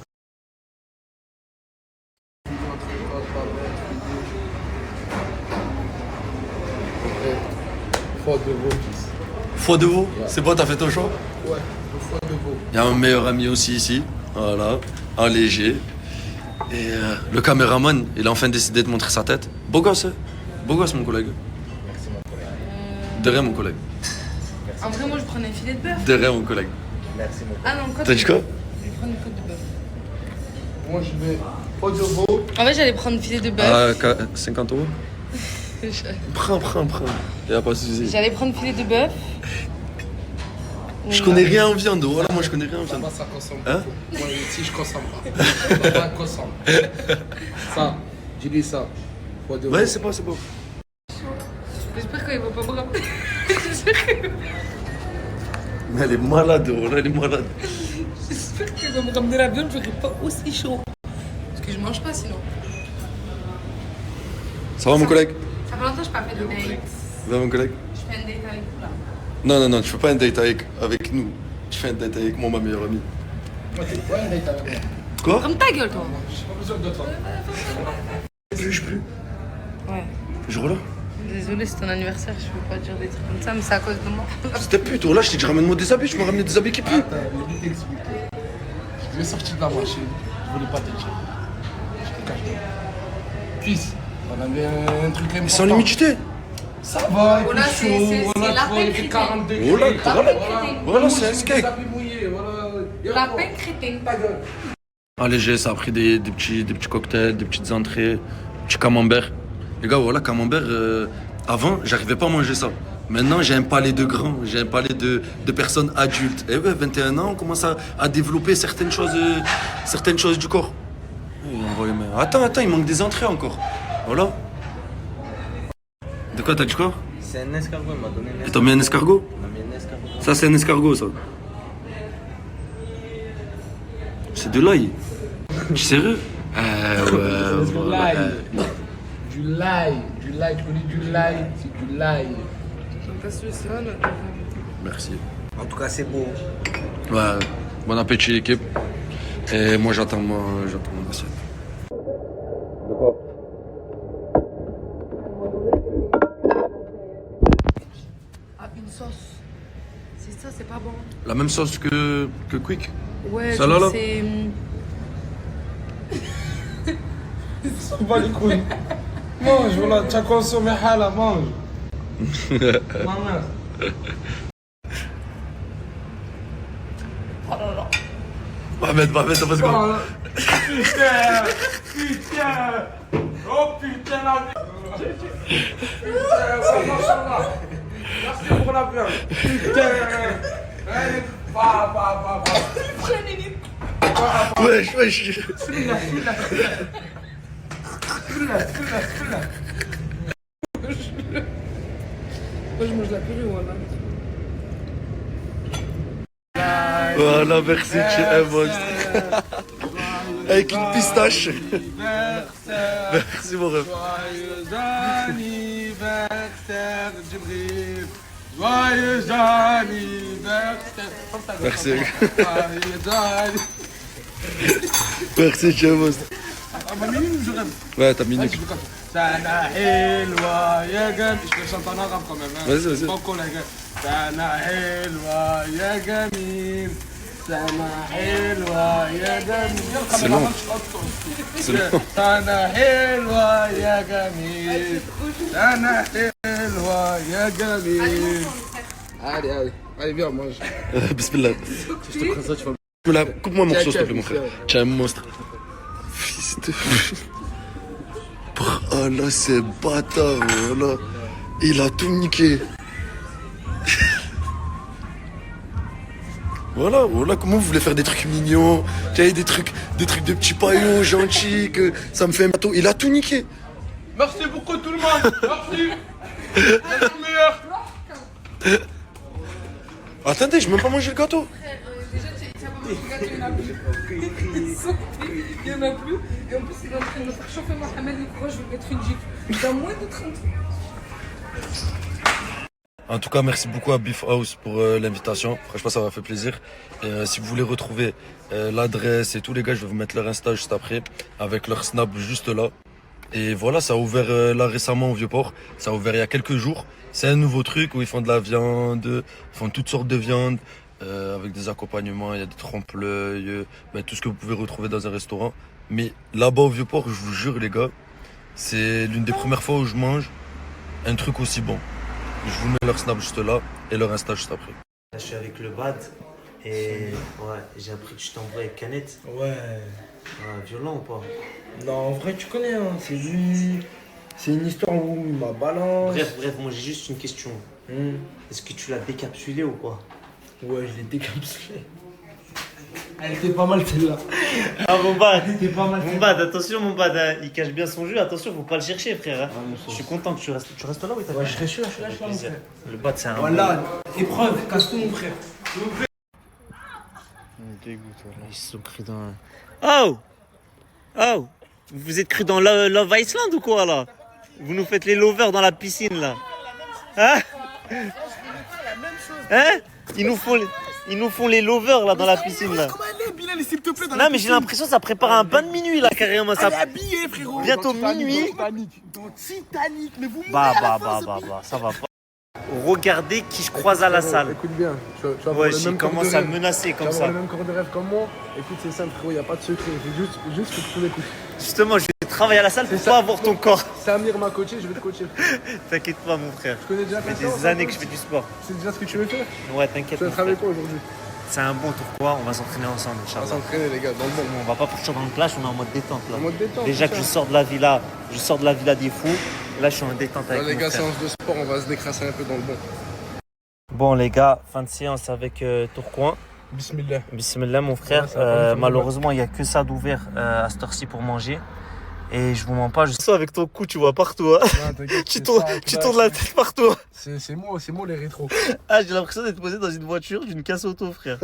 Foie de veau, fils. Foie de veau? C'est bon, t'as fait ton choix? Ouais, le foie de veau. Il y a un meilleur ami aussi ici, voilà, un léger. Et le caméraman, il a enfin décidé de montrer sa tête. Beau gosse, hein? Beau gosse mon collègue. Merci mon collègue. De rien mon collègue. En vrai, moi je prenais un filet de bœuf. De rien mon collègue. Merci mon collègue. Ah non, côte T'as dit quoi? Je vais prendre une côte de bœuf. Moi je vais foie de veau. En fait, j'allais prendre un filet de bœuf. Ah, 50 €? Prends. Y a pas de soucis. J'allais prendre filet de bœuf. Je connais rien en viande, voilà, moi je connais rien en viande. Moi ça consomme Hein? beaucoup. Moi ici je consomme pas. Moi je consomme. Ça, j'ai dit ça. Foie de veau. Ouais, c'est beau. J'espère qu'il va pas me rappeler. Mais elle est malade, voilà, elle est malade. J'espère qu'il va me ramener la viande, j'aurai pas aussi chaud. Parce que je mange pas sinon. Ça va mon collègue? Ça fait longtemps que je pas fait de date. Ça va mon collègue? Je fais un date avec vous là. Non, tu fais pas un date avec nous. Tu fais un date avec moi, ma meilleure amie. Moi t'es pas un date avec moi. Quoi? Comme ta gueule toi. J'ai pas besoin de toi. Je peux. Ouais. Jour là? Désolée, c'est ton anniversaire, je peux pas dire des trucs comme ça, mais c'est à cause de moi. C'était plus, toi là, je t'ai dit ramène-moi des habits, tu m'as ramené des habits qui puent. Attends, je vais t'expliquer. Je vais sortir de la machine, je voulais pas te dire. Je te cache. Fils, on avait un truc important. Sans l'humidité. Ça va, il Voilà, fait chaud, c'est voilà, la tu vois, il peine fait crétin. 40 degrés. Voilà, c'est un skate. Des habits mouillés, voilà. La peine crétin. Ta gueule. Ah, léger, ça a pris des petits cocktails, des petites entrées, petits camemberts. Les gars, voilà, camembert, avant, j'arrivais pas à manger ça. Maintenant, j'ai un palais de grands, j'ai un palais de personnes adultes. Et ouais, 21 ans, on commence à développer certaines choses du corps. Attends, il manque des entrées encore. Voilà. De quoi, t'as dit quoi? C'est un escargot, il m'a donné un escargot. Et t'as mis un escargot? Il m'a mis un escargot. Ça, c'est un escargot, ça. C'est de l'ail. Tu es sérieux? Ouais. Du l'ail, tu connais du l'ail, c'est du l'ail. Merci. En tout cas, c'est beau. Ouais, bon appétit l'équipe. Et moi j'attends mon assiette. De quoi? Ah, une sauce. C'est ça, c'est pas bon. La même sauce que Quick? Ouais, ça là c'est... On va les couilles. Mange, voilà, tu as consommé hala, mange. Maman. Oh là là. Mohamed, t'as pas ce qu'on... Putain. Oh putain, la merci pour la viande. Putain. Allez, va. Wesh. Celui-là. Moi, je mange la purée, voilà. Voilà, merci, tu es un monstre. Avec une pistache. Merci mon rêve. Joyeux anniversaire, Djibril. Joyeux anniversaire. Merci. Joyeux Merci, tu es un monstre. Ah, ma minute, je rêve. Ouais, t'as minute. Sana helwa ya gam. Je le chante en arabe quand même. Vas-y. Bon collègue. Sana helwa ya gamine. Sana helwa ya gamine. C'est long. C'est long. Sana helwa ya gamine. Sana helwa ya gamine. Allez, viens, mange. Bismillah. Si je te prends ça, tu vas... Coupe-moi mon morceau, s'il te plaît, mon frère. Tu es un monstre. Fils de... Oh là, c'est bâtard, voilà. Il a tout niqué. Voilà, comment vous voulez faire des trucs mignons, des trucs de petits paillots gentils, que ça me fait un gâteau. Il a tout niqué. Merci beaucoup tout le monde. Merci. C'est le meilleur. Attendez, je n'ai même pas mangé le gâteau. Déjà, tu n'as pas mangé le gâteau, il n'y en a plus. Il n'y en a plus. Et en plus, il est en train de me faire chauffer Mohamed. Et pourquoi je vais mettre une gifle? Il a moins de 30. En tout cas, merci beaucoup à Beef House pour l'invitation. Franchement, ça m'a fait plaisir. Et, si vous voulez retrouver l'adresse et tout, les gars, je vais vous mettre leur Insta juste après, avec leur Snap juste là. Et voilà, ça a ouvert là récemment au Vieux-Port. Ça a ouvert il y a quelques jours. C'est un nouveau truc où ils font de la viande, ils font toutes sortes de viande, avec des accompagnements. Il y a des trompe-l'œil, tout ce que vous pouvez retrouver dans un restaurant. Mais là-bas au Vieux-Port, je vous jure, les gars, c'est l'une des premières fois où je mange un truc aussi bon. Je vous mets leur Snap juste là et leur Insta juste après. Là, je suis avec le Bad et ouais, j'ai appris que tu t'envoies avec Canette. Ouais. Violent ou pas? Non, en vrai, tu connais, hein. C'est lui. C'est une histoire où il m'a balancé. Bref, moi j'ai juste une question. Est-ce que tu l'as décapsulé ou quoi? Ouais, je l'ai décapsulé. Elle était pas mal celle-là. Ah mon Bad, était pas mal. Mon Bad, attention mon Bad, hein. Il cache bien son jeu, attention, faut pas le chercher frère. Hein. Je suis content que tu restes là ou t'as ouais, je suis là, mon frère. Le Bad c'est un... Voilà, épreuve, casse tout mon frère. Ils se sont cru dans... Oh, vous êtes cru dans Love Island ou quoi là? Vous nous faites les lovers dans la piscine là. Hein? Ils nous font les lovers là dans la piscine là. Non mais j'ai l'impression que ça prépare un bain de minuit là carrément. Ça... Elle est habillée frérot. Bientôt minuit. Dans Titanic, mais vous Bah, ça va pas. Regardez qui je croise à la salle. Écoute bien, tu vas ouais, il commence à me menacer comme ça. Tu vas avoir le même corps de rêve comme moi. Écoute, c'est simple frérot, il n'y a pas de secret. Juste que tu m'écoutes. Justement, je vais travailler à la salle pour pas avoir ton corps. Samir m'a coaché, je vais te coacher. T'inquiète pas mon frère. Je connais déjà ça fait des années que je fais du sport. C'est déjà ce que tu veux faire? Ouais, t'inquiète. Tu vas travailler quoi aujourd'hui? C'est un bon tournoi, on va s'entraîner ensemble. On va s'entraîner les gars, dans le bon. On va pas partir dans le clash, on est en mode détente là. En mode détente. Déjà que je sors de la villa des fous. Là je suis en détente avec les mon gars, frère. séance de sport, on va se décrasser un peu dans le bon. Bon les gars, fin de séance avec Tourcoing. Bismillah. Bismillah mon frère. Ouais, malheureusement il n'y a que ça d'ouvert à cette heure-ci pour manger. Et je vous mens pas, je sais avec ton cou tu vois partout. Hein. tu tournes la tête partout. C'est moi les rétros. Ah j'ai l'impression d'être posé dans une voiture d'une casse auto frère.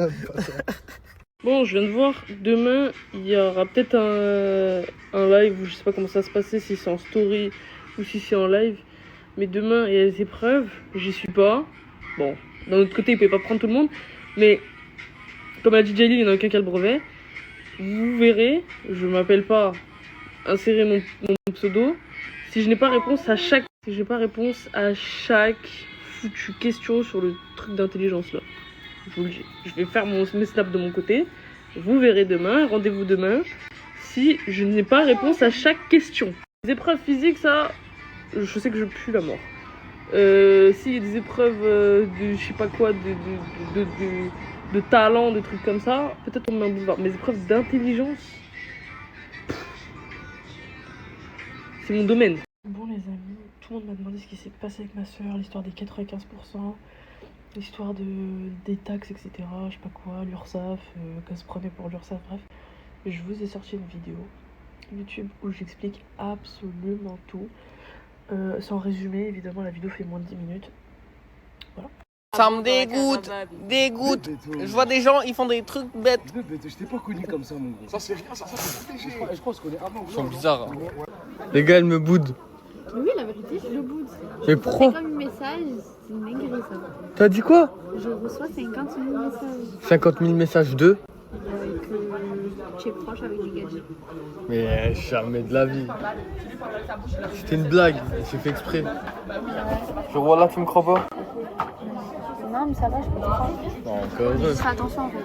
Bon, je viens de voir, demain, il y aura peut-être un live, où je sais pas comment ça va se passer, si c'est en story ou si c'est en live. Mais demain, il y a des épreuves, j'y suis pas. Bon, d'un autre côté, il peut pas prendre tout le monde. Mais, comme a dit Jelly, il n'y en a aucun qui a le brevet. Vous verrez, je m'appelle pas insérer mon pseudo. Si je n'ai pas réponse à chaque foutue question sur le truc d'intelligence là. Je vous le dis. Je vais faire mes snaps de mon côté. Vous verrez demain, rendez-vous demain, si je n'ai pas réponse à chaque question. Les épreuves physiques, ça, je sais que je pue la mort. S'il y a des épreuves de je sais pas quoi, de talent, de trucs comme ça, peut-être on met un boulevard. Mais les épreuves d'intelligence, c'est mon domaine. Bon les amis, tout le monde m'a demandé ce qui s'est passé avec ma soeur, l'histoire des 95%. L'histoire des taxes, etc. Je sais pas quoi, l'URSSAF, qu'elle se prenait pour l'URSSAF, bref. Je vous ai sorti une vidéo YouTube où j'explique absolument tout. Sans résumé, évidemment, la vidéo fait moins de 10 minutes. Voilà. Ça me dégoûte. Je vois des gens, ils font des trucs bêtes. Je t'ai pas connu comme ça, mon gros. Ça, c'est rien, ça. Je pense qu'on est avant. Ils sont bizarres. Les gars, elles me boudent. Oui, la vérité, je le boude. Mais pourquoi? C'est comme un message, c'est une dinguerie ça. T'as dit quoi? Je reçois 50 000 messages. 50 000 messages de? Que tu es proche avec des gadgets. Mais jamais de la vie. C'était une blague, j'ai fait exprès. Je vois là, tu me crois pas? Non, mais ça va, je peux te croire. Non, encore Je fais attention en fait.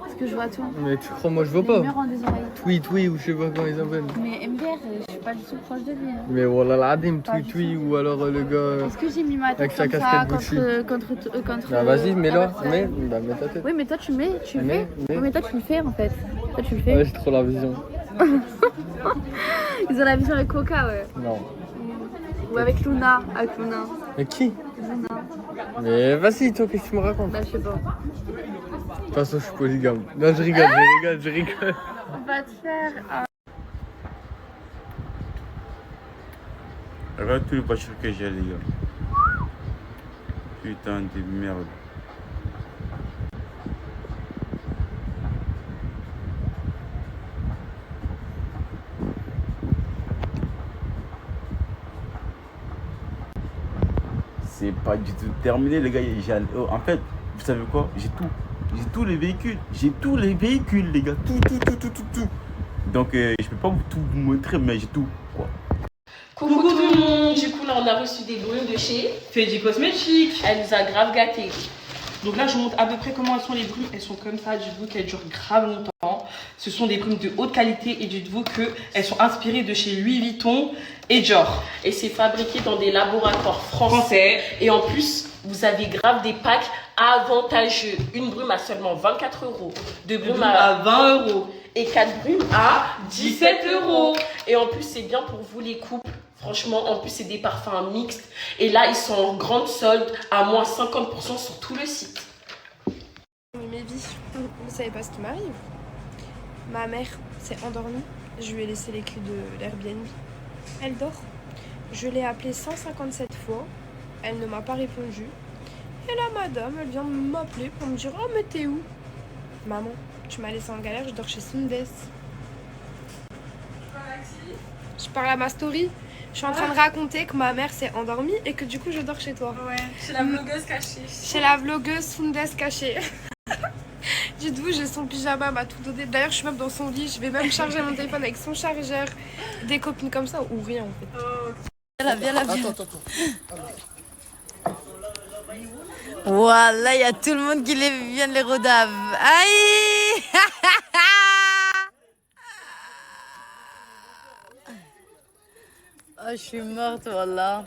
Parce que je vois tout. Mais tu crois, moi je vois pas. Les murs ont des oreilles. Tweet, ou je sais pas comment ils appellent. Mais MDR, je suis pas du tout proche de lui. Hein. Mais voilà l'adim, tweet, ou alors le gars. Est-ce que j'ai mis ma tête avec comme sa ça casquette contre Bah vas-y, mets-la, mets ta tête. Oui, mais toi tu mets, tu fais. Oui, mais toi tu le fais en fait. Toi tu le fais. Ouais, j'ai trop la vision. Ils ont la vision avec Coca, ouais. Non. Ou avec Luna, Mais qui? Luna. Mais vas-y, toi, qu'est-ce que tu me racontes? Bah, je sais pas. toute façon, je suis polygame. Non, je rigole. On va te faire Regarde tous les voitures que j'ai, les gars. Putain de merde. C'est pas du tout terminé, les gars. En fait, vous savez quoi? J'ai tout. J'ai tous les véhicules. J'ai tous les véhicules, les gars. Tout. Donc, je peux pas tout vous montrer, mais j'ai tout. Quoi. Coucou tout le monde. Du coup, là, on a reçu des brumes de chez Fedi Cosmétiques. Elle nous a grave gâtés. Donc là, je vous montre à peu près comment elles sont les brumes. Elles sont comme ça, dites-vous qu'elles durent grave longtemps. Ce sont des brumes de haute qualité et dites-vous qu'elles sont inspirées de chez Louis Vuitton et Dior. Et c'est fabriqué dans des laboratoires français. Et en plus, vous avez grave des packs avantageux. Une brume à seulement 24 €. Deux brumes à 20 €. Et 4 brumes à 17 €. Et en plus, c'est bien pour vous les couples. Franchement, en plus, c'est des parfums mixtes. Et là, ils sont en grande solde à moins 50% sur tout le site. Mes vies, vous savez pas ce qui m'arrive. Ma mère s'est endormie. Je lui ai laissé les clés de l'Airbnb. Elle dort. Je l'ai appelée 157 fois. Elle ne m'a pas répondu. Et là, madame, elle vient de m'appeler pour me dire « Oh, mais t'es où ?» Maman, tu m'as laissé en galère, je dors chez Sundes. Je parle à ma story. Je suis en train de raconter que ma mère s'est endormie et que du coup je dors chez toi. Ouais, chez la vlogueuse cachée. Chez la vlogueuse Sundes cachée. Dites-vous, j'ai son pyjama, elle m'a tout donné. D'ailleurs, je suis même dans son lit. Je vais même charger mon téléphone avec son chargeur. Des copines comme ça ou rien en fait. Viens là. Attends. Voilà, il y a tout le monde qui vient de les rodave. Aïe. Oh, je suis morte, voilà.